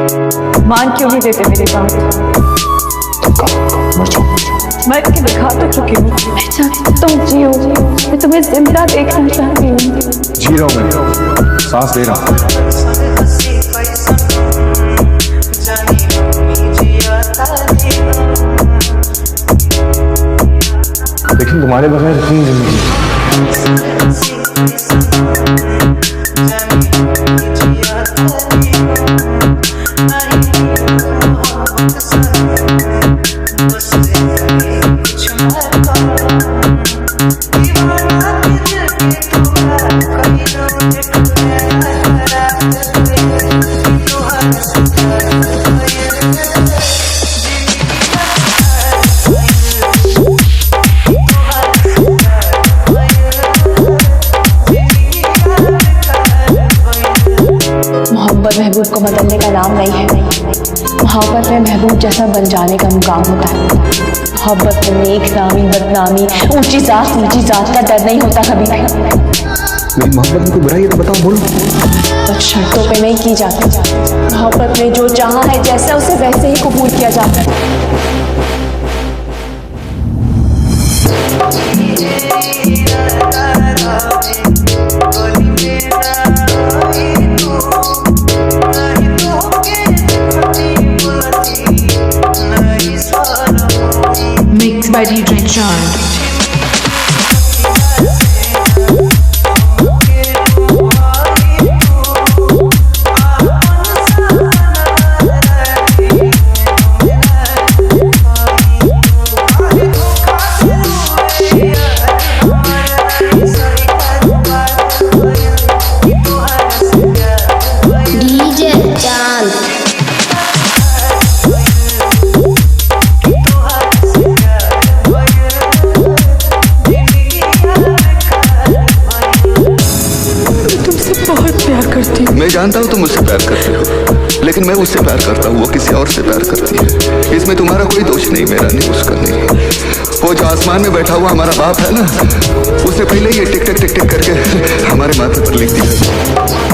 मान क्यों नहीं देते मेरी बात? मर के दिखा तो चुकी हूँ। मैं चाहती तुम जियो, मैं तुम्हें जिंदा देखना चाहती हूँ। जी रहा हूँ मैं, सांस ले रहा हूँ। लेकिन तुम्हारे बगैर इतनी जिंदगी महबूब को बदलने का नाम नहीं है। मोहब्बत में महबूब जैसा बन जाने का मुकाम होता है। मोहब्बत में नेक नामी, बदनामी, ऊंची जात नीची जात का डर नहीं होता कभी भी। मेरी मोहब्बत में कोई बुराई है तो बताओ, बोलो। कुछ शर्तों पे नहीं की जाती। मोहब्बत में जो चाहा है जैसा उसे वैसे ही कबूल किया जाता है। Mixed by DJ Chand. मैं जानता हूँ तुम मुझसे प्यार करते हो, लेकिन मैं उससे प्यार करता हूँ, वो किसी और से प्यार करती है। इसमें तुम्हारा कोई दोष नहीं, मेरा नहीं, उसका नहीं। वो जो आसमान में बैठा हुआ हमारा बाप है ना, उसने पहले ही टिक टिक टिक टिक करके हमारे माथे पर लिख दिया।